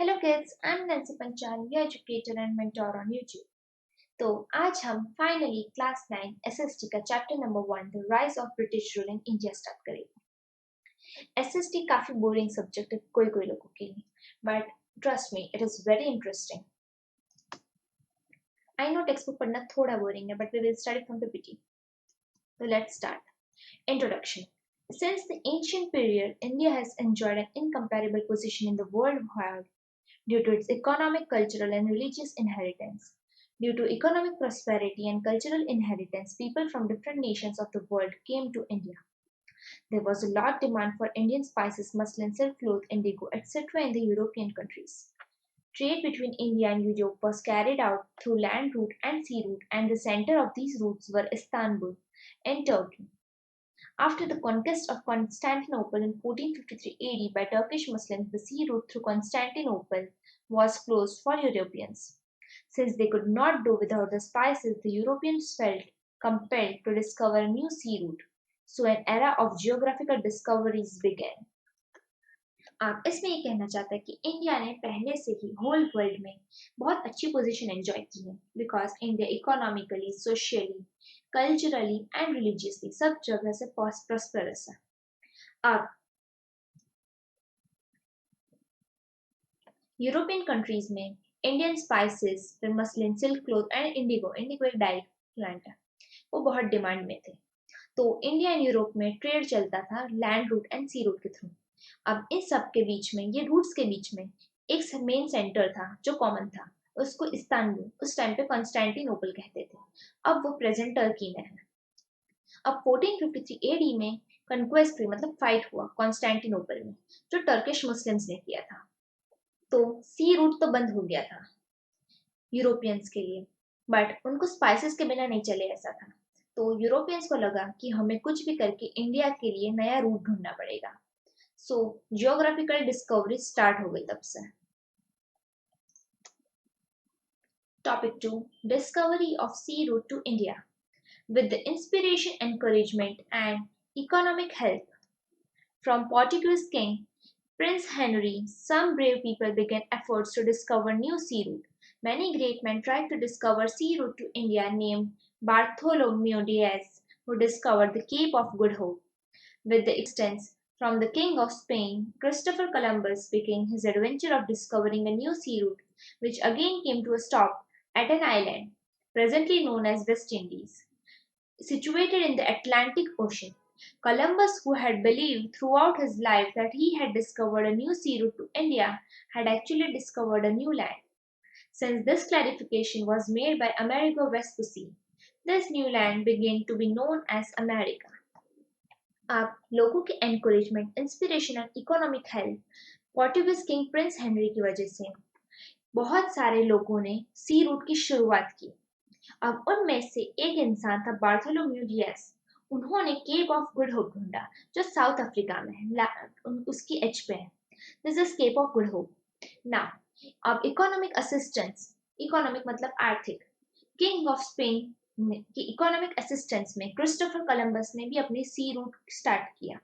Hello kids, I am Nancy Panchal, your educator and mentor on YouTube. तो आज हम finally class 9 SST का chapter number 1 the rise of British rule in India start करेंगे। SST काफी boring subject है कोई कोई लोगों के लिए, but trust me it is very interesting. I know text book पढ़ना थोड़ा बोरिंग है, but we will study from PPT. तो let's start. Introduction. Since the ancient period, India has enjoyed an incomparable position in the world due to its economic, cultural, and religious inheritance. Due to economic prosperity and cultural inheritance, people from different nations of the world came to India. There was a lot demand for Indian spices, muslin, silk cloth, indigo, etc. in the European countries. Trade between India and Europe was carried out through land route and sea route, and the center of these routes were Istanbul in Turkey. After the conquest of Constantinople in 1453 AD by Turkish Muslims, the sea route through Constantinople was closed for Europeans. Since they could not do without the spices, the Europeans felt compelled to discover a new sea route. So an era of geographical discoveries began. आप इसमें ये कहना चाहते हैं कि India ने पहले से ही होल वर्ल्ड में बहुत अच्छी पोजीशन एंजॉय की है, because India economically, socially, culturally and religiously सब जगह से प्रॉस्परस है। अब यूरोपियन कंट्रीज में इंडियन स्पाइसेस, फिर muslin, silk cloth and indigo, indigo एक डाई प्लांट है, वो बहुत डिमांड में थे। तो इंडिया एंड यूरोप में ट्रेड चलता था land route and sea route के थ्रू। अब इन सब के बीच में, ये रूट्स के बीच में एक मेन सेंटर था जो कॉमन था, उसको इस्तानबुल, उस टाइम पे कॉन्स्टेंटिनोपल कहते थे। अब वो प्रेजेंट टर्की में है। अब 1453 एडी में कंक्वेस्ट हुई, मतलब फाइट हुआ कॉन्स्टेंटिनोपल में, जो टर्किश मुस्लिम्स ने किया था। तो सी रूट तो बंद हो गया था यूरोपियंस के लिए, बट उनको स्पाइसेस के बिना नहीं चले ऐसा था। तो यूरोपियंस को लगा कि हमें कुछ भी करके इंडिया के लिए नया रूट ढूंढना पड़ेगा। सो जियोग्राफिकल डिस्कवरी स्टार्ट हो गई तब से। Topic 2. Discovery of sea route to India. With the inspiration, encouragement, and economic help from Portuguese King Prince Henry, some brave people began efforts to discover new sea route. Many great men tried to discover sea route to India, named Bartholomew Diaz, who discovered the Cape of Good Hope. With the assistance from the King of Spain, Christopher Columbus began his adventure of discovering a new sea route, which again came to a stop at an island, presently known as West Indies, situated in the Atlantic Ocean. Columbus, who had believed throughout his life that he had discovered a new sea route to India, had actually discovered a new land. Since this clarification was made by Amerigo Vespucci, this new land began to be known as America. आप लोगों के encouragement, inspiration और economic help Portuguese king Prince Henry की वजह से बहुत सारे लोगों ने सी रूट की शुरुआत की। अब उनमें से एक इंसान था बार्थोलोम्यू डियाज। उन्होंने केप ऑफ गुड होप ढूंढा, जो साउथ अफ्रीका में है, उसकी एज पे है। This is Cape of Good Hope. Now अब इकोनॉमिक असिस्टेंस, इकोनॉमिक मतलब आर्थिक, किंग ऑफ स्पेन की इकोनॉमिक असिस्टेंस में क्रिस्टोफर कोलंबस ने भी अपनी सी रूट स्टार्ट किया।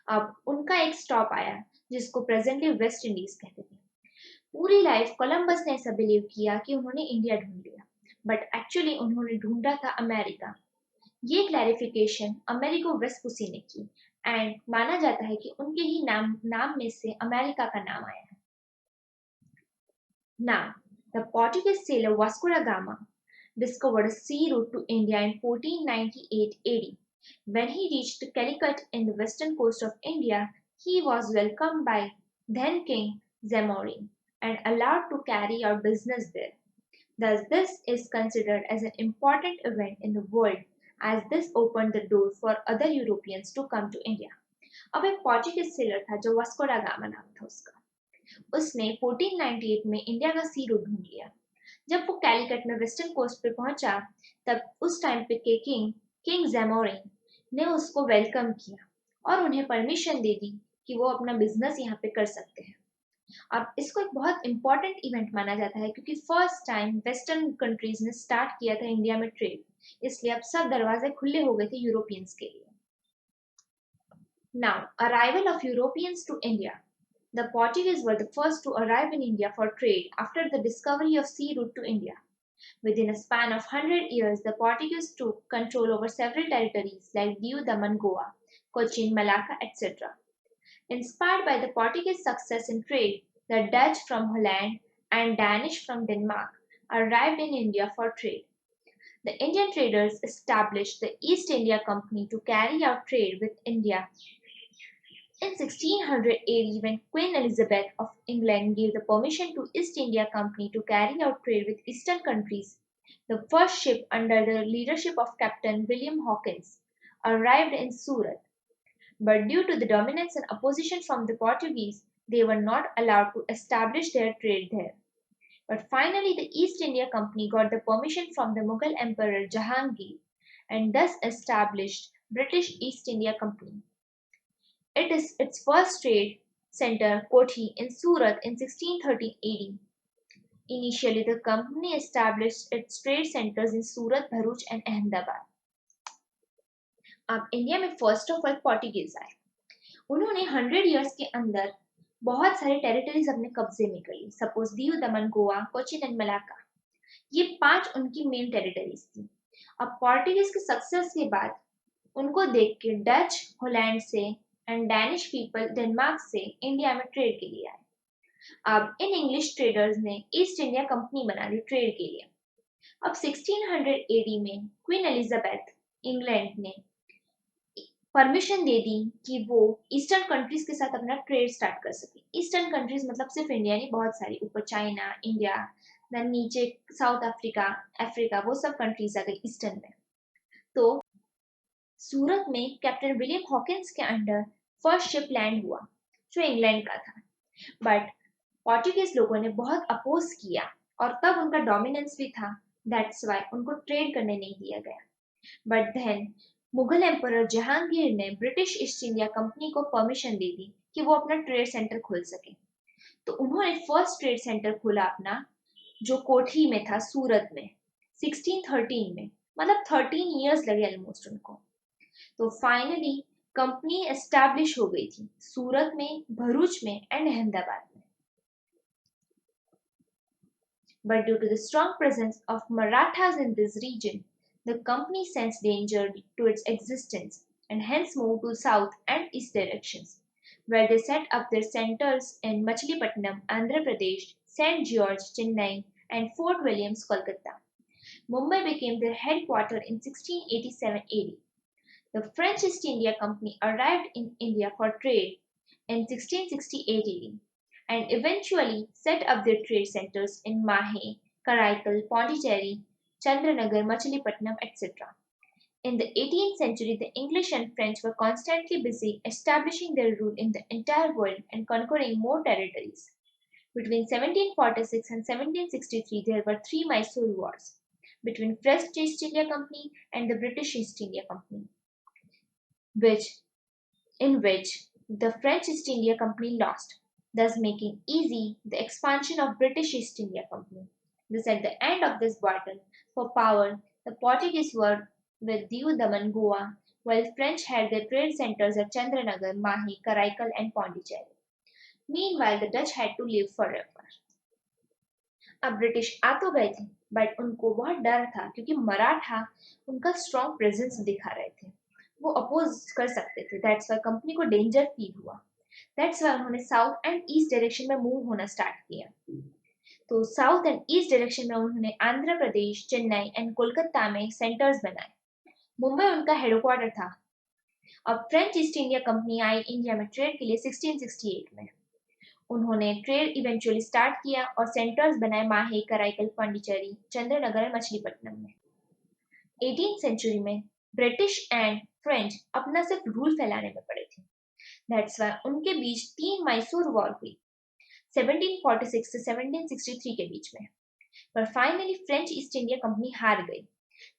अब उनका एक स्टॉप आया जिसको प्रेजेंटली वेस्ट इंडीज कहते थे। पूरी लाइफ कोलंबस ने ऐसा बिलीव किया कि उन्होंने इंडिया ढूंढ लिया, बट एक्चुअली उन्होंने ढूंढा था अमेरिका। ये क्लैरिफिकेशन अमेरिको वेस्पुसी ने की, एंड माना जाता है कि उनके ही नाम में से अमेरिका का नाम आया है। Now the Portuguese seller Vasco दा gamma discovered a sea route to India in 1498 AD. When he reached Calicut in the western coast of India, he was welcomed by then King Zamorin and allowed to carry out business there. Thus, this is considered as an important event in the world, as this opened the door for other Europeans to come to India. अब एक Portuguese seller था जो Vasco डा gamma नाम था उसका। उसने 1498 में इंडिया का सी रूट ढूंढ लिया। जब वो कैलिकट में वेस्टर्न कोस्ट पे पहुंचा, तब उस टाइम पे के किंग जैमोरिन ने उसको वेलकम किया और उन्हें परमिशन दे दी कि वो अपना बिजनेस यहाँ पे कर सकते हैं। अब इसको एक बहुत इंपॉर्टेंट इवेंट माना जाता है, क्योंकि फर्स्ट टाइम वेस्टर्न कंट्रीज ने स्टार्ट किया था इंडिया में ट्रेड, इसलिए अब सब दरवाजे खुले हो गए थे यूरोपियंस के लिए। Now arrival of Europeans to India. The Portuguese were the first to arrive in India for trade after the discovery of sea route to India. Within a span of 100 years, the Portuguese took control over several territories like Diu, Daman, Goa, Cochin, Malacca, etc. Inspired by the Portuguese success in trade, the Dutch from Holland and Danish from Denmark arrived in India for trade. The Indian traders established the East India Company to carry out trade with India. In 1680, when Queen Elizabeth of England gave the permission to East India Company to carry out trade with eastern countries, the first ship under the leadership of Captain William Hawkins arrived in Surat. But due to the dominance and opposition from the Portuguese, they were not allowed to establish their trade there. But finally, the East India Company got the permission from the Mughal Emperor Jahangir and thus established British East India Company. It is its first trade center, Kothi, in Surat in 1613 AD. Initially, the company established its trade centers in Surat, Bharuch and Ahmedabad. अब India में first of all Portuguese आए. उन्होंने 100 years के अंदर बहुत सारे territories अपने कब्जे में कर ली. Suppose Diu, Daman, Goa, Cochin and Malacca. ये 5 उनकी मेन टेरिटरीज थी. अब पोर्टुगीज के सक्सेस के बाद उनको देख के डच हॉलैंड से एंड डैनिश पीपल डेनमार्क से इंडिया में ट्रेड के लिए आए. अब इन इंग्लिश ट्रेडर्स ने ईस्ट इंडिया कंपनी बना ली ट्रेड के लिए. अब 1600 एडी में क्वीन एलिजाबेथ इंग्लैंड ने परमिशन दे दी कि वो ईस्टर्न कंट्रीज के साथ अपना ट्रेड स्टार्ट कर सके. ईस्टर्न कंट्रीज मतलब सिर्फ इंडिया नहीं, बहुत सारी. ऊपर चाइना, इंडिया, देन नीचे साउथ अफ्रीका, अफ्रीका, वो सब कंट्रीज आ गई ईस्टर्न में. तो सूरत में कैप्टन विलियम हॉकिंस के अंडर फर्स्ट शिप लैंड हुआ जो इंग्लैंड का था. बट पोर्टुगीज लोगों ने बहुत अपोज किया और तब उनका डोमिनेंस भी था. दैट्स वाई उनको ट्रेड करने नहीं दिया गया. But then Mughal emperor Jahangir ने ब्रिटिश ईस्ट इंडिया कंपनी को परमिशन दे दी कि वो अपना ट्रेड सेंटर खोल सके. तो उन्होंने फर्स्ट ट्रेड सेंटर खोला अपना, जो कोठी में था सूरत में 1613 में. मतलब 13 इयर्स लगे ऑलमोस्ट उनको. तो फाइनली कंपनी एस्टैब्लिश हो गई थी सूरत में, भरूच में एंड अहमदाबाद में. But due to the strong presence of Marathas in this region, the company sensed danger to its existence and hence moved to south and east directions, where they set up their centers in Machilipatnam, Andhra Pradesh, St. George, Chennai, and Fort Williams, Kolkata. Mumbai became their headquarters in 1687 AD. The French East India Company arrived in India for trade in 1668 AD and eventually set up their trade centers in Mahe, Karaikal, Pondicherry, Chandranagar, Machilipatnam, etc. In the 18th century, the English and French were constantly busy establishing their rule in the entire world and conquering more territories. Between 1746 and 1763, there were 3 Mysore Wars between French East India Company and the British East India Company, in which the French East India Company lost, thus making easy the expansion of British East India Company. Thus, at the end of this battle for power, the Portuguese were with Diu, Daman, Goa, while French had their trade centers at Chandranagar, Mahi, Karaikal, and Pondicherry. Meanwhile, the Dutch had to live forever. अब British आ तो गए थे, but उनको बहुत डर था क्योंकि मराठा उनका स्ट्रॉन्ग प्रेजेंस दिखा रहे थे, वो अपोज कर सकते थे. दैट्स वाई कंपनी को डेंजर फील हुआ. दैट्स वाई उन्होंने साउथ एंड ईस्ट डायरेक्शन में मूव होना स्टार्ट किया. तो साउथ एंड ईस्ट डायरेक्शन में उन्होंने आंध्र प्रदेश, चेन्नई एंड कोलकाता में सेंटर्स बनाए. मुंबई उनका हेडक्वार्टर था. अब फ्रेंच ईस्ट इंडिया कंपनी आई इंडिया में ट्रेड के लिए 1668 में. उन्होंने ट्रेड इवेंचुअली स्टार्ट किया और सेंटर्स बनाए माहे, कराईकल, पांडिचेरी, चंद्रनगर और मछलीपट्टनम में. 18th सेंचुरी में ब्रिटिश एंड फ्रेंच अपना सिर्फ रूल फैलाने में पड़े थे. दैट्स वाई उनके बीच 3 मैसूर वॉर हुई 1746 से 1763 के बीच में. पर finally French east India company हार गई.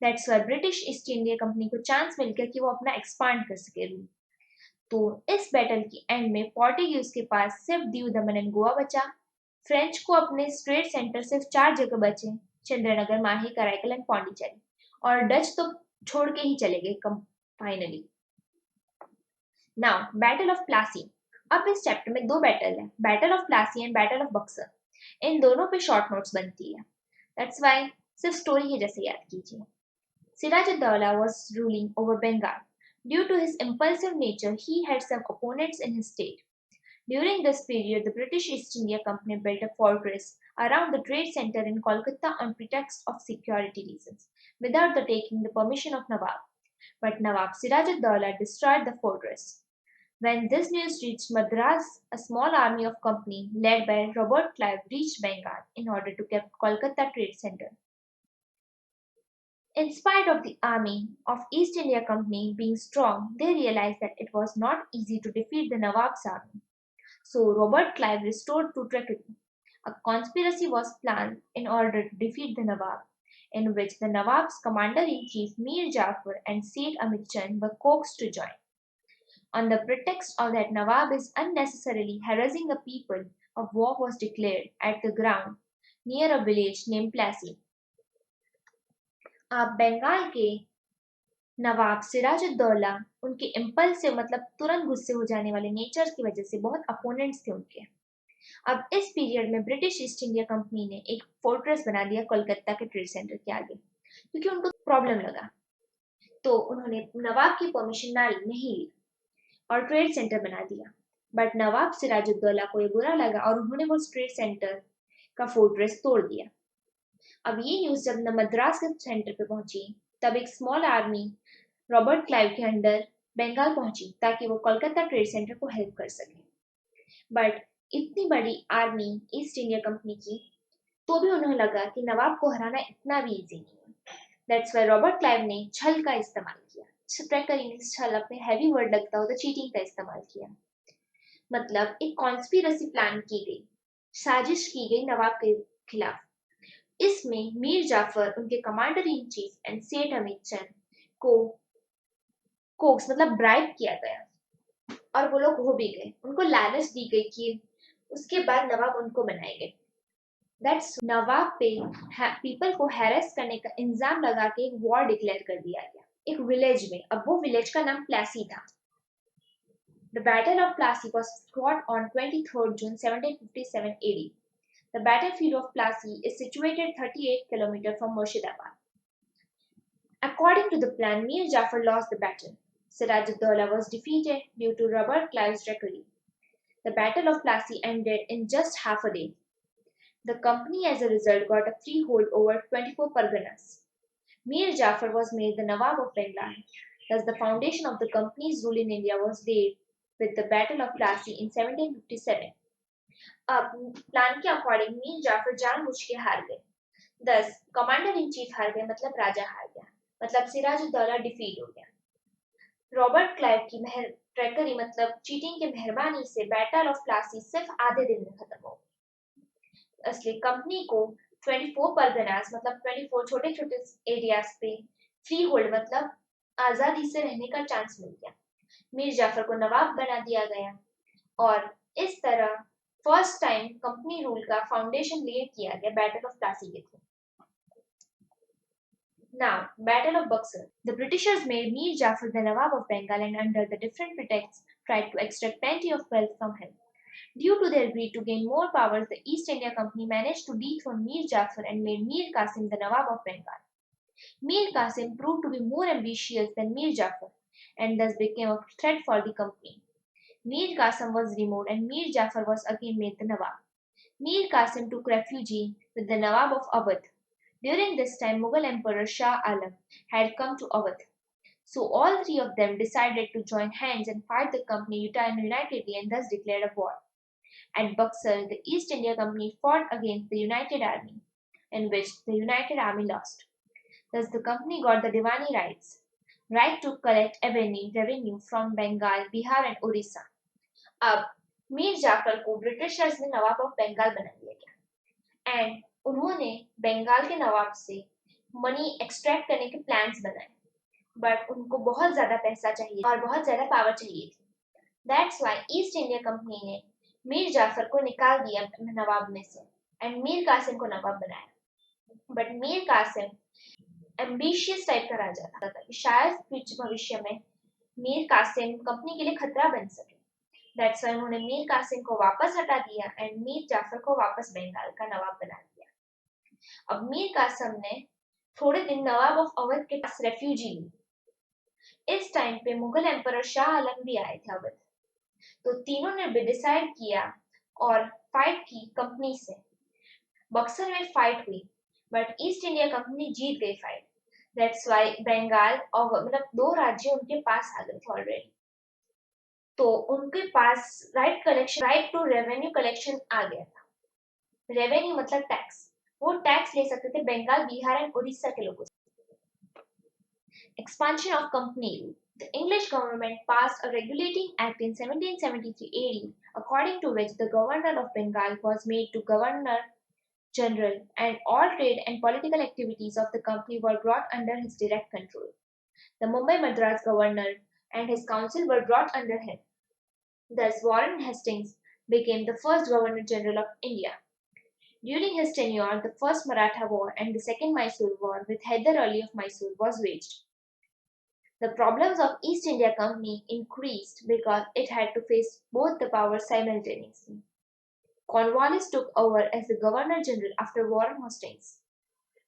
That's why British East India Company को चांस मिल गया कि वो अपना एक्सपांड कर सके रूल. तो इस बैटल की एंड में पोर्टुगीज के पास सिर्फ दीव, दमन एंड गोवा बचा. फ्रेंच को अपने ट्रेड सेंटर सिर्फ 4 जगह बचे, चंद्रनगर, माही, कराईकल एंड पौंडीचेरी. और डच तो छोड़ के ही चले गए finally. Now battle of Plassey. अब इस चैप्टर में दो बैटल है, battle of Plassey and battle of Buxar. इन दोनों पे शॉर्ट नोट्स बनती है, दैट्स व्हाई सिर्फ स्टोरी के जैसे याद कीजिए। Siraj-ud-Daulah was ruling over Bengal. Due to his impulsive nature, he had some opponents in his state. During this period, the British East India Company built a fortress around the trade center in Kolkata on pretext of security reasons, without the taking the permission of Nawab. But Nawab Sirajuddaulah destroyed the fortress. When this news reached Madras, a small army of company led by Robert Clive reached Bengal in order to keep Kolkata trade center. In spite of the army of East India Company being strong, they realized that it was not easy to defeat the Nawab's army. So Robert Clive restored to treachery. A conspiracy was planned in order to defeat the Nawab, in which the Nawab's commander-in-chief Mir Jafar and Seth Amit Chand were coaxed to join. On the pretext of that Nawab is unnecessarily harassing the people, a war was declared at the ground near a village named Plassey. आप बंगाल के नवाब सिराजुद्दौला उनके impulse से मतलब तुरंत गुस्से हो जाने वाले नेचर की वजह से बहुत अपोनेंट्स थे उनके। अब इस पीरियड में ब्रिटिश ईस्ट इंडिया कंपनी ने एक फोर्ट्रेस बना दिया कोलकाता के ट्रेड सेंटर के आगे, क्योंकि उनको प्रॉब्लम लगा। तो उन्होंने नवाब की परमिशन नहीं ली और ट्रेड सेंटर बना दिया। बट नवाब सिराजुद्दौला को ये बुरा लगा और उन्होंने वो ट्रेड सेंटर का फोर्ट्रेस तोड़ दिया। अब ये न्यूज जब मद्रास के सेंटर पे पहुंची, तब एक स्मॉल आर्मी रॉबर्ट क्लाइव के अंडर बंगाल पहुंची ताकि वो कोलकाता ट्रेड सेंटर को हेल्प कर सके। बट इतनी बड़ी आर्मी ईस्ट इंडिया कंपनी की, तो भी उन्हें लगा कि नवाब को हराना इतना भी इजी नहीं है। दैट्स व्हाई रॉबर्ट क्लाइव ने छल का इस्तेमाल किया। छल अपने हैवी वर्ड लगता हो तो चीटिंग का इस्तेमाल किया। मतलब एक कॉन्स्पिरेसी प्लान की गई, साजिश की गई नवाब के खिलाफ। इसमें मीर जाफर, उनके कमांडर इन चीफ एंड सेठ अमित चंद को कोक्स मतलब ब्राइब किया गया और वो लोग हो भी गए। उनको लालच दी गई कि उसके बाद नवाब उनको बनाएंगे। दैट्स नवाब पे पीपल को हैरेस करने का इल्जाम लगा के एक वॉर डिक्लेयर कर दिया गया एक विलेज में। अब वो विलेज का नाम प्लासी था। The Battle of Plassey was fought on 23rd June 1757 AD. The battlefield of Plassey is situated 38 km from Murshidabad. According to the plan, Mir Jafar lost the battle. Sirajuddaulah was defeated due to Robert Clive's treachery. The Battle of Plassey ended in just half a day. The company, as a result, got a freehold over 24 parganas. Mir Jafar was made the Nawab of Bengal. Thus, the foundation of the company's rule in India was laid with the Battle of Plassey in 1757. अब plan के according Mir Jafar जानबूझ के हार गए। दस commander in chief हार गए, मतलब राजा हार गया, मतलब सिराजुद्दौला डिफीट हो गया। रॉबर्ट क्लाइव की ट्रैकरी मतलब चीटिंग के मेहरबानी से बैटल ऑफ प्लासी सिर्फ आधे दिन में खत्म हो गई। असली कंपनी को 24 परगनास मतलब 24 छोटे छोटे एरियाज पे फ्री होल्ड मतलब आजादी से रहने का चांस मिल गया। मीर जाफर को नवाब बना दिया गया और इस तरह फर्स्ट टाइम कंपनी रूल का फाउंडेशन लेड किया गया बैटल ऑफ प्लासी के through. Now, Battle of Buxar. The Britishers made Mir Jafar the Nawab of Bengal and under the different pretexts tried to extract plenty of wealth from him. Due to their greed to gain more powers, the East India Company managed to dethrone Mir Jafar and made Mir Qasim the Nawab of Bengal. Mir Qasim proved to be more ambitious than Mir Jafar and thus became a threat for the company. Mir Qasim was removed and Mir Jafar was again made the Nawab. Mir Qasim took refuge with the Nawab of Awadh. During this time, Mughal Emperor Shah Alam had come to Awadh. So all three of them decided to join hands and fight the company unitedly and thus declared a war. At Buxar, the East India Company fought against the United Army, in which the United Army lost. Thus the company got the Diwani rights, right to collect revenue from Bengal, Bihar and Orissa. अब मीर जाफर को Britishers ने नवाब of Bengal बना दिया गया and उन्होंने बंगाल के नवाब से money extract करने के प्लान्स बनाए। बट उनको बहुत ज्यादा पैसा चाहिए और बहुत ज्यादा पावर चाहिए थी। That's why east India company ने मीर जाफर को निकाल दिया नवाब में से एंड मीर कासिम को नवाब बनाया। But Mir Qasim ambitious type का राजा था कि शायद भविष्य में मीर कासिम कंपनी के लिए खतरा बन सके। दैट्स व्हाई उन्होंने मीर कासिम को वापस हटा दिया एंड मीर जाफर को वापस बंगाल का नवाब बना दिया। अब मीर कासिम ने थोड़े दिन नवाब ऑफ अवध के पास रेफ्यूजी ली। इस टाइम पे मुगल एम्परर शाह आलम भी आए थे अवध, तो तीनों ने भी डिसाइड किया और फाइट की कंपनी से। बक्सर में फाइट हुई बट ईस्ट इंडिया कंपनी जीत गई फाइट। दैट्स व्हाई बंगाल और मतलब दो राज्य उनके पास आ गए थे ऑलरेडी, तो उनके पास राइट टू रेवेन्यू कलेक्शन आ गया था। रेवेन्यू मतलब टैक्स, वो टैक्स ले सकते थे बंगाल, बिहार एंड उड़ीसा के लोगों से। Expansion of company rule. The English government passed a regulating act in 1773 AD, according to which the governor of Bengal was made to governor general and all trade and political activities of the company were brought under his direct control. The Mumbai Madras governor and his council were brought under him. Thus, Warren Hastings became the first governor general of India. During his tenure, the first Maratha War and the second Mysore War with Hyder Ali of Mysore was waged. The problems of East India Company increased because it had to face both the powers simultaneously. Cornwallis took over as the Governor General after Warren Hastings.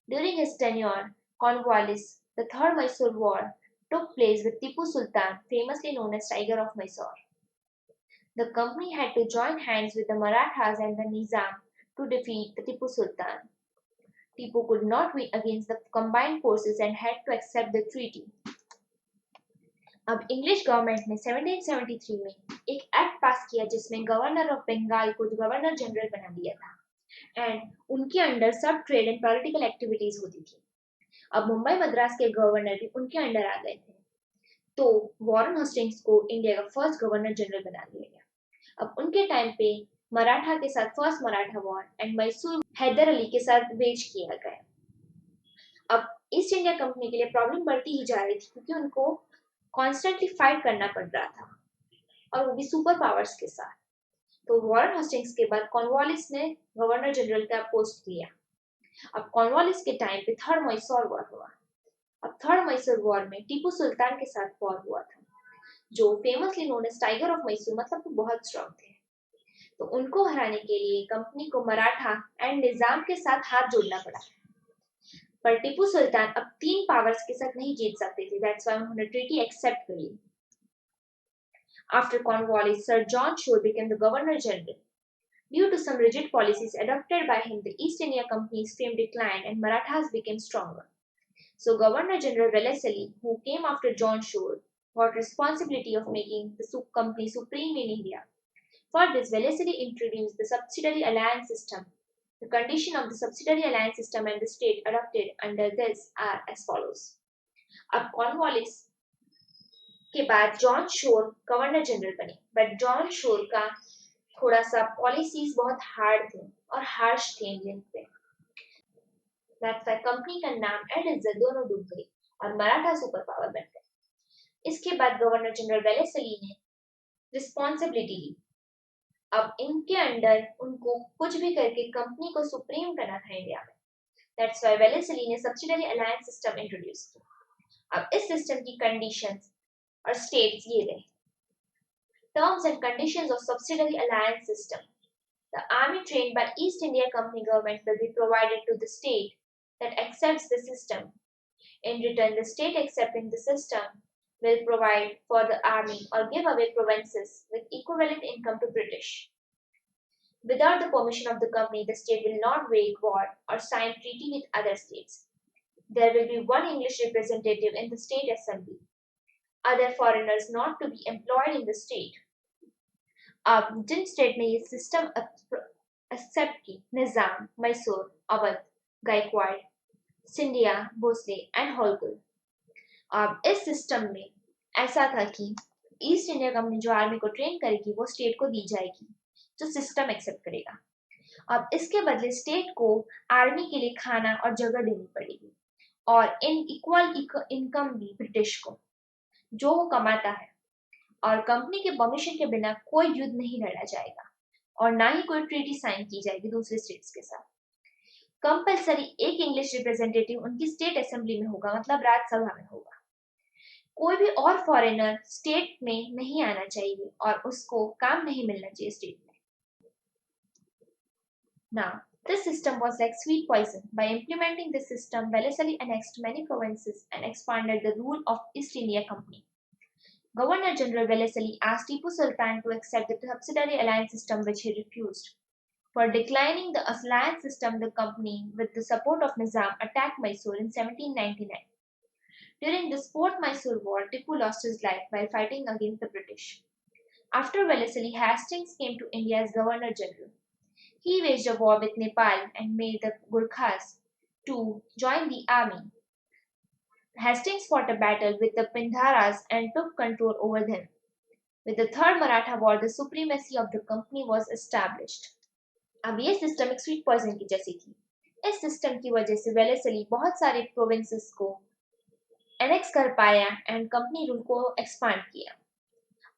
During his tenure, Cornwallis, the Third Mysore War, took place with Tipu Sultan, famously known as Tiger of Mysore. The company had to join hands with the Marathas and the Nizam to defeat the Tipu Sultan. Tipu could not win against the combined forces and had to accept the treaty. अब English government ने 1773 में एक act पास किया जिसमें governor of Bengal को governor general बना दिया था एंड उनके under sub trade and political activities होती थी। अब मुंबई मद्रास के गवर्नर भी उनके अंडर आ गए थे, तो वॉरेन हेस्टिंग्स को इंडिया का फर्स्ट गवर्नर जनरल बना दिया गया। अब उनके टाइम पे मराठा के साथ first Maratha war and Mysore Hyder Ali के साथ वेज किया गया। अब ईस्ट इंडिया कंपनी के लिए प्रॉब्लम बढ़ती ही जा रही थी क्योंकि उनको कॉन्स्टेंटली फाइट करना पड़ रहा था और वो भी सुपर पावर्स के साथ। तो वॉरेन हेस्टिंग्स के बाद कॉर्नवालिस ने गवर्नर जनरल का पोस्ट लिया। अब कॉर्नवालिस के टाइम पे थर्ड मैसूर वॉर हुआ। अब थर्ड मैसूर वॉर में टीपू सुल्तान के साथ वॉर हुआ था, जो famously known as tiger of Mysore, मतलब वो बहुत स्ट्रॉन्ग थे। तो उनको हराने के लिए कंपनी को मराठा एंड निजाम के साथ हाथ जोड़ना पड़ा। पर टीपू सुल्तान अब तीन पावर्स के साथ नहीं जीत सकते थे, दैट्स व्हाई उन्होंने ट्रीटी एक्सेप्ट कर ली। After Cornwallis, Sir John Shore became the Governor General. Due to some rigid policies adopted by him, the East India Company's fame declined and Marathas became stronger. So Governor General Wellesley, who came after John Shore, got responsibility of making the company supreme in India. For this, Wellesley introduced the subsidiary alliance system. The condition of the subsidiary alliance system and the state adopted under this are as follows. अब Cornwallis के बाद John Shore governor general बने, but John Shore का थोड़ा सा policies बहुत hard थे और हार्श थे इंडियन पे। दैट्स व्हाई कंपनी का नाम एंड इज्जत दोनों डूब गई और मराठा सुपर पावर बन गए। इसके बाद गवर्नर जनरल वेलेस्ली ने रिस्पॉन्सिबिलिटी ली। अब इनके अंडर उनको कुछ भी करके कंपनी को सुप्रीम करना था इंडिया में। दैट्स व्हाई वेलेस्ली ने सब्सिडियरी अलायंस सिस्टम इंट्रोड्यूस किया। अब इस सिस्टम की कंडीशंस और स्टेट्स ये रहे। Terms and conditions of subsidiary alliance system. The army trained by East India Company government will be provided to the state that accepts the system. In return, the state accepting the system will provide for the army or give away provinces with equivalent income to British. Without the permission of the company, the state will not wage war or sign treaty with other states. There will be one English representative in the state assembly. Other foreigners not to be employed in the state. अब जिन state ने ये system accept की, निजाम, Mysore, Awadh, Gaekwad, Scindia, Bhosle and Holkar. अब इस system में ऐसा था कि ईस्ट इंडिया कंपनी जो आर्मी को ट्रेन करेगी वो स्टेट को दी जाएगी जो सिस्टम एक्सेप्ट करेगा। अब इसके बदले स्टेट को आर्मी के लिए खाना और जगह देनी पड़ेगी और इन इक्वल इनकम भी ब्रिटिश को जो वो कमाता है। और कंपनी के परमिशन के बिना कोई युद्ध नहीं लड़ा जाएगा और ना ही कोई ट्रीटी साइन की जाएगी दूसरे स्टेट्स के साथ। कंपलसरी एक इंग्लिश रिप्रेजेंटेटिव उनकी स्टेट असेंबली में होगा, मतलब राज्यसभा में होगा। कोई भी और फॉरेनर स्टेट में नहीं आना चाहिए और उसको काम नहीं मिलना चाहिए स्टेट में। Now, this system was like sweet poison. By implementing this system, Wellesley annexed many provinces and expanded the rule of East India Company. Governor General Wellesley asked Tipu Sultan to accept the subsidiary alliance system, which he refused. For declining the alliance system, the company, with the support of Nizam, attacked Mysore in 1799. During this Fourth Mysore War, Tipu lost his life while fighting against the British. After Wellesley, Hastings came to India as Governor General. He waged a war with Nepal and made the Gurkhas to join the army. Hastings fought a battle with the Pindharas and took control over them. With the Third Maratha War, the supremacy of the company was established. अब ये system एक sweet poison की जैसी थी। इस system की वजह से वेलेस्ली बहुत सारे प्रोविंसेस को एनेक्स कर पाया एंड कंपनी रूल को एक्सपांड किया।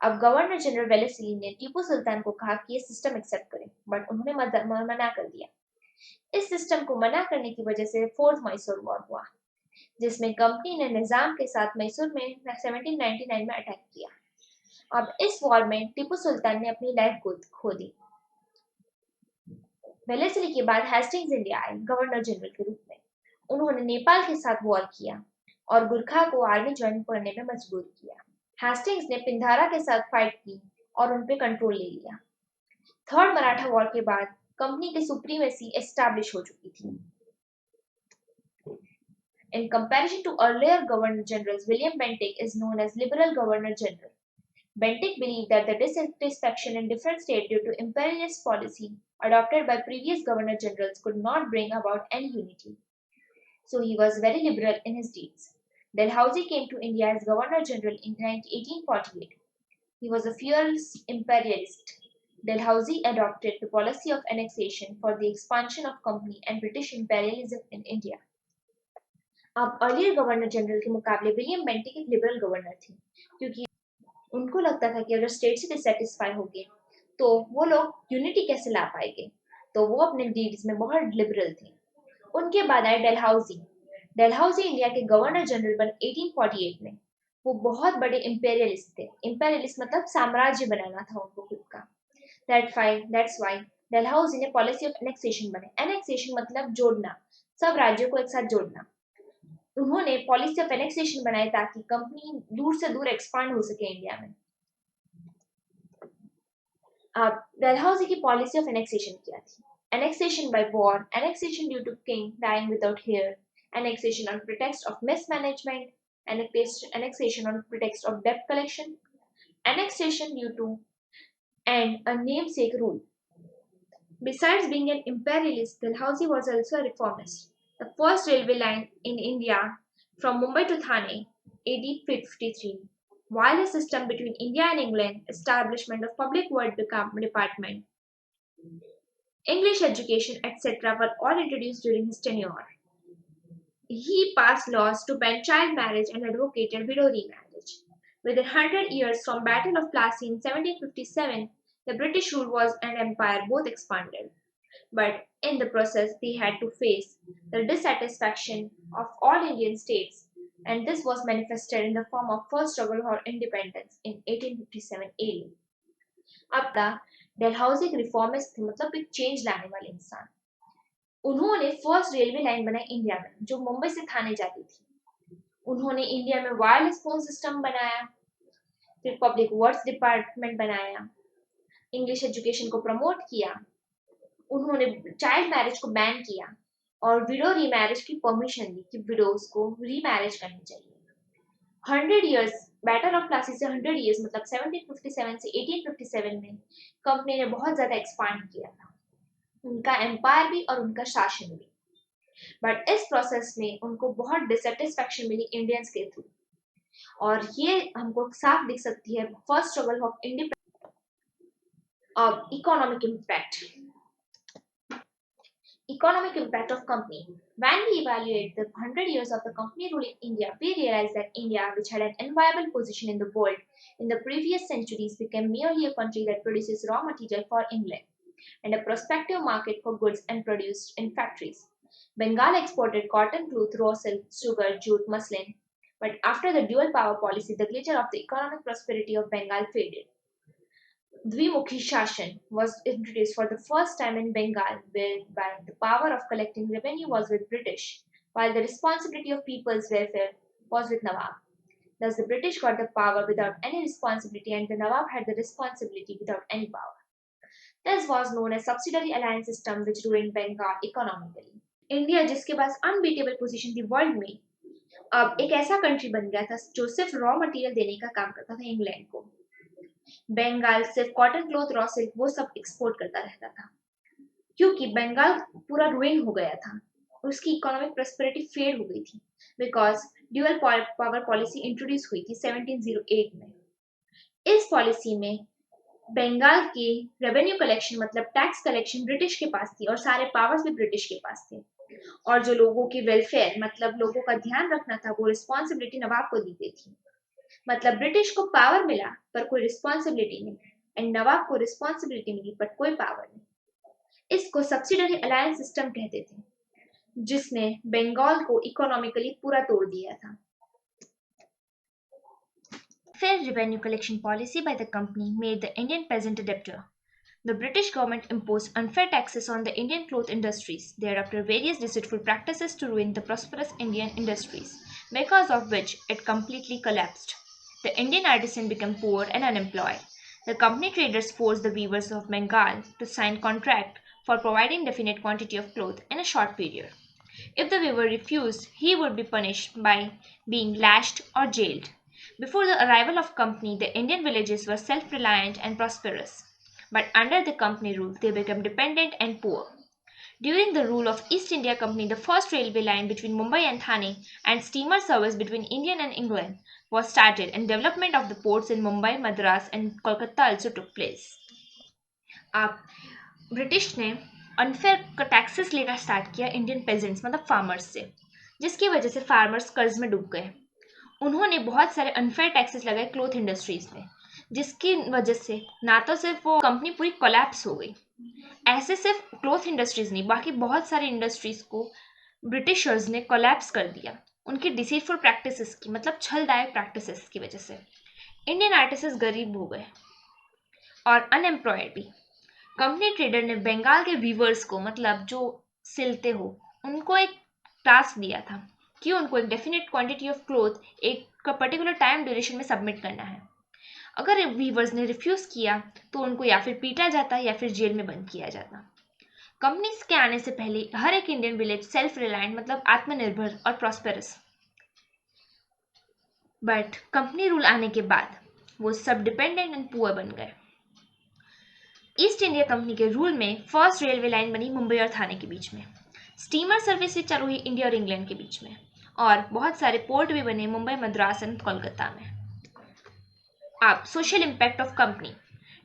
अब गवर्नर जनरल वेलेस्ली ने टीपू सुल्तान को कहा कि ये सिस्टम एक्सेप्ट करें, बट उन्होंने मना कर दिया। इस सिस्टम को मना करने की वजह से फोर्थ मैसूर वॉर हुआ, जिसमें कंपनी ने निजाम के साथ मैसूर में 1799 में अटैक किया। अब इस वॉर में टीपू सुल्तान ने अपनी लाइफ खो दी। वेलेस्ली के बाद हेस्टिंग्स इंडिया आए गवर्नर जनरल के रूप में। उन्होंने नेपाल के साथ वॉर किया और गुरखा को आर्मी ज्वाइन करने में मजबूर किया। हेस्टिंग्स ने पिंधारा के साथ फाइट की और उन पे कंट्रोल ले लिया। थर्ड मराठा वॉर के बाद कंपनी की सुप्रीमेसी एस्टैब्लिश हो चुकी थी। In comparison to earlier governor generals, William Bentinck is known as Liberal Governor General. Bentinck believed that the dissatisfaction in different states due to imperialist policy adopted by previous governor generals could not bring about any unity. So he was very liberal in his deeds. Dalhousie came to India as governor general in 1848. He was a fierce imperialist. Dalhousie adopted the policy of annexation for the expansion of company and British imperialism in India. अब earlier governor general के मुकाबले William Bentinck एक liberal governor थे, क्योंकि उनको लगता था कि अगर स्टेट से डिससेटिस्फाई हो गए तो वो लोग यूनिटी कैसे ला पाएंगे, तो वो अपने डीड्स में बहुत लिबरल थे। उनके बाद आए डेलहाउसी। डेलहाउसी इंडिया के गवर्नर जनरल बने 1848 में। वो बहुत बड़े इंपेरियलिस्ट थे। इंपेरियलिस्ट मतलब साम्राज्य बनाना था उनको खुद का। दैट्स व्हाई डेलहाउसी ने पॉलिसी ऑफ एनेक्सेशन बनाई। एनेक्सेशन मतलब जोड़ना, सब राज्यों को एक साथ जोड़ना। उन्होंने पॉलिसी ऑफ एनेक्सेशन बनाई ताकि कंपनी दूर से दूर एक्सपांड हो सके इंडिया में। अब डेलहाउसी की पॉलिसी ऑफ एनेक्सेशन क्या थी? Annexation by war, annexation due to king dying without heir, annexation on pretext of mismanagement, annexation on pretext of debt collection, annexation due to and a namesake rule. Besides being an imperialist, Dalhousie was also a reformist. The first railway line in India from Mumbai to Thane, 1853, wireless system between India and England, establishment of public works department, English education, etc., were all introduced during his tenure. He passed laws to ban child marriage and advocated widow remarriage. Within 100 years from Battle of Plassey in 1757, the British rule was and empire both expanded. But in the process, they had to face the dissatisfaction of all Indian states, and this was manifested in the form of first struggle for independence in 1857 AD. अब Dalhousie एक reformist थे, मतलब एक change लाने वाले इंसान। उन्होंने first railway line बनाई इंडिया में जो मुंबई से थाने जाती थी। उन्होंने इंडिया में वायरलेस फोन सिस्टम बनाया, फिर पब्लिक वर्क्स डिपार्टमेंट बनाया, इंग्लिश एजुकेशन को प्रमोट किया, उन्होंने चाइल्ड मैरिज को बैन किया और विडो रीमैरिज की परमिशन दी कि विडोज को रीमैरिज करनी चाहिए। 100 years बैटल ऑफ प्लासी से 100 years मतलब 1757 से 1857 में कंपनी ने बहुत ज्यादा एक्सपांड किया था, उनका एम्पायर भी और उनका शासन भी। बट इस प्रोसेस में उनको बहुत डिससेटिस्फैक्शन मिली इंडियंस के थ्रू, और ये हमको साफ दिख सकती है first struggle of independence. Of economic impact, economic impact of company. When we evaluate the 100 years of the company rule in India, we realize that India, which had an enviable position in the world in the previous centuries, became merely a country that produces raw material for England and a prospective market for goods and produced in factories. Bengal exported cotton, cloth, raw silk, sugar, jute, muslin. But after the dual power policy, the glitter of the economic prosperity of Bengal faded. Dvimukhi Shashan was introduced for the first time in Bengal, whereby the power of collecting revenue was with British, while the responsibility of people's welfare was with Nawab. Thus, the British got the power without any responsibility, and the Nawab had the responsibility without any power. This was known as subsidiary alliance system, which ruined Bengal economically. India जिसके पास unbeatable position थी world में, अब एक ऐसा country बन गया था जो सिर्फ रॉ मटेरियल देने का काम करता था इंग्लैंड को। बंगाल सिर्फ कॉटन क्लॉथ, रॉ सिल्क वो सब एक्सपोर्ट करता रहता था, क्योंकि बंगाल पूरा रुइन हो गया था, उसकी इकोनॉमिक प्रॉस्पेरिटी फेड हो गई थी, because dual power policy introduce हुई थी 1708 में। इस पॉलिसी में बंगाल की रेवेन्यू कलेक्शन मतलब टैक्स कलेक्शन ब्रिटिश के पास थी और सारे पावर्स भी ब्रिटिश के पास थे, और जो लोगों की वेलफेयर मतलब लोगों का ध्यान रखना था वो रिस्पॉन्सिबिलिटी नवाब को दी गई थी। मतलब ब्रिटिश को पावर मिला पर कोई रिस्पॉन्सिबिलिटी नहीं, एंड नवाब को रिस्पॉन्सिबिलिटी मिली पर कोई पावर नहीं। इसको सब्सिडरी अलायंस सिस्टम कहते थे, जिसने बंगाल को इकोनॉमिकली पूरा तोड़ दिया था। Fair revenue collection policy by the company made the Indian peasant a debtor. The British government imposed unfair taxes on the Indian cloth industries, thereafter various deceitful practices to ruin the prosperous Indian industries, because of which it completely collapsed. The Indian artisan became poor and unemployed. The company traders forced the weavers of Bengal to sign contract for providing definite quantity of cloth in a short period. If the weaver refused, he would be punished by being lashed or jailed. Before the arrival of company, the Indian villages were self-reliant and prosperous. But under the company rule, they became dependent and poor. During the rule of East India Company, the first railway line between Mumbai and Thane and steamer service between India and England was started, and development of the ports in Mumbai, Madras and Kolkata also took place. अब British ने unfair taxes लेना start किया Indian pageants मतलब farmers से, जिसकी वजह से farmers कर्ज में डूब गए। उन्होंने बहुत सारे अनफेयर टैक्सेस लगाए क्लोथ इंडस्ट्रीज में, जिसकी वजह से ना तो सिर्फ वो कंपनी पूरी कोलैप्स हो गई, ऐसे सिर्फ क्लोथ इंडस्ट्रीज नहीं बाकी बहुत सारी इंडस्ट्रीज को ब्रिटिशर्स ने कोलैप्स कर दिया उनकी डिसीटफुल प्रैक्टिसेस की मतलब छलदायक प्रैक्टिसेस की वजह से। इंडियन आर्टिस्ट गरीब हो गए और अनएम्प्लॉयड भी। कंपनी ट्रेडर ने बंगाल के वीवर्स को मतलब जो सिलते हो उनको एक टास्क दिया था कि उनको एक डेफिनेट क्वांटिटी ऑफ क्लोथ एक पर्टिकुलर टाइम ड्यूरेशन में सबमिट करना है। अगर वीवर्स ने रिफ्यूज किया तो उनको या फिर पीटा जाता या फिर जेल में बंद किया जाता। कंपनीज के आने से पहले हर एक इंडियन विलेज सेल्फ रिलायंट मतलब आत्मनिर्भर और प्रॉस्पेरस, बट कंपनी रूल आने के बाद वो सब डिपेंडेंट एंड पुअर बन गए। ईस्ट इंडिया कंपनी के रूल में फर्स्ट रेलवे लाइन बनी मुंबई और थाने के बीच में, स्टीमर सर्विसेज चालू हुई इंडिया और इंग्लैंड के बीच में, और बहुत सारे पोर्ट भी बने मुंबई, मद्रास एंड कोलकाता में। अब social impact of company.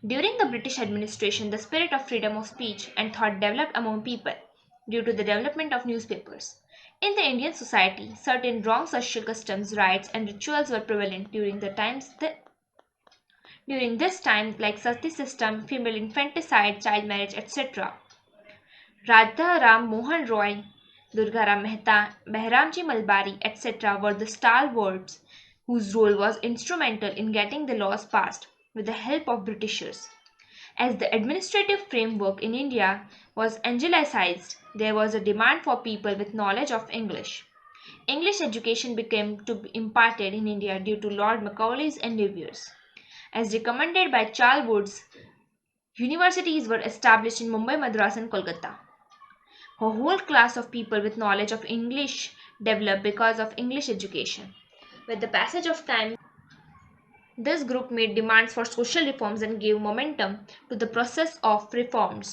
During the British administration, the spirit of freedom of speech and thought developed among people due to the development of newspapers. In the Indian society, certain wrong social customs, rites, and rituals were prevalent during this time, like sati system, female infanticide, child marriage, etc. Radha Ram Mohan Roy, Durga Ram Mehta, Behramji Malbari, etc. were the stalwarts whose role was instrumental in getting the laws passed with the help of Britishers. As the administrative framework in India was Anglicized, there was a demand for people with knowledge of English. English education became to be imparted in India due to Lord Macaulay's endeavours. As recommended by Charles Woods, universities were established in Mumbai, Madras and Kolkata. A whole class of people with knowledge of English developed because of English education. With the passage of time, this group made demands for social reforms and gave momentum to the process of reforms.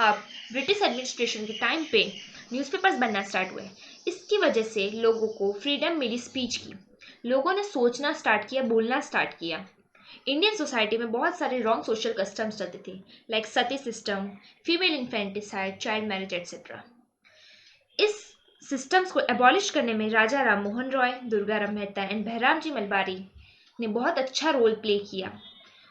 अब British administration के time पे newspapers बनना start हुए। इसकी वजह से लोगों को फ्रीडम मिली स्पीच की, लोगों ने सोचना स्टार्ट किया, बोलना स्टार्ट किया। इंडियन सोसाइटी में बहुत सारे रॉन्ग सोशल कस्टम्स चलते थे, like sati system, female infanticide, child marriage etcetera. इस सिस्टम्स को एबॉलिश करने में राजा राम मोहन रॉय, दुर्गा राम मेहता एंड बहरामजी मलबारी ने बहुत अच्छा रोल प्ले किया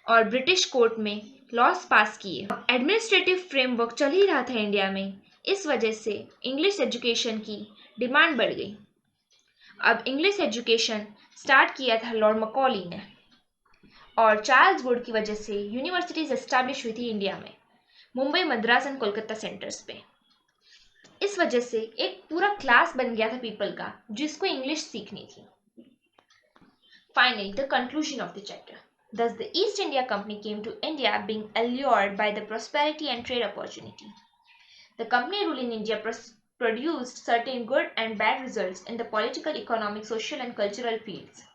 और ब्रिटिश कोर्ट में लॉस पास किए। एडमिनिस्ट्रेटिव फ्रेमवर्क चल ही रहा था इंडिया में, इस वजह से इंग्लिश एजुकेशन की डिमांड बढ़ गई। अब इंग्लिश एजुकेशन स्टार्ट किया था लॉर्ड मकॉली ने, और चार्ल्स वुड की वजह से यूनिवर्सिटीज एस्टैब्लिश हुई थी इंडिया में, मुंबई, मद्रास एंड कोलकाता सेंटर्स पे। इस वजह से एक पूरा क्लास बन गया था पीपल का जिसको इंग्लिश सीखनी थी। Finally, the conclusion of the chapter. Thus, the East India Company came to India being allured by the prosperity and trade opportunity. The company rule in India produced certain good and bad results in the political, economic, social, and cultural fields.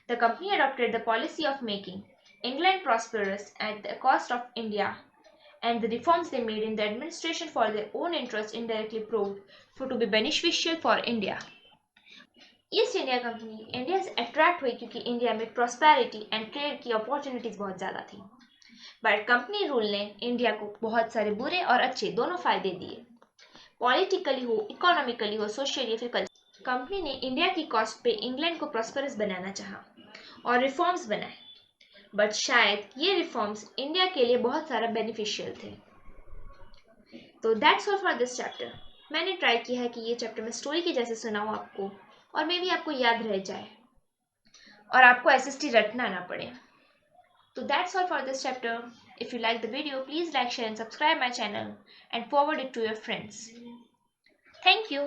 The company adopted the policy of making England prosperous at the cost of India, and the reforms they made in the administration for their own interest indirectly proved to be beneficial for India. East India company India से attract हुई क्योंकि India में prosperity and trade की opportunities बहुत ज़्यादा थी। But company rule ने India को बहुत सारे बुरे और अच्छे दोनों फायदे दिए, पॉलिटिकली हो, इकोनॉमिकली हो, सोशली या फिर कल्चर। कंपनी ने इंडिया की कॉस्ट पे इंग्लैंड को प्रॉस्परस बनाना चाहा और रिफॉर्म्स बनाए, बट शायद ये रिफॉर्म्स इंडिया के लिए बहुत सारा बेनिफिशियल थे। तो that's all for this chapter. मैंने ट्राई किया है कि ये चैप्टर मैं स्टोरी के जैसे सुनाऊँ आपको, और मे भी आपको याद रह जाए और आपको SST रटना ना पड़े। So that's all for this chapter. If you like the video, please like, share and subscribe my channel and forward it to your friends. Thank you.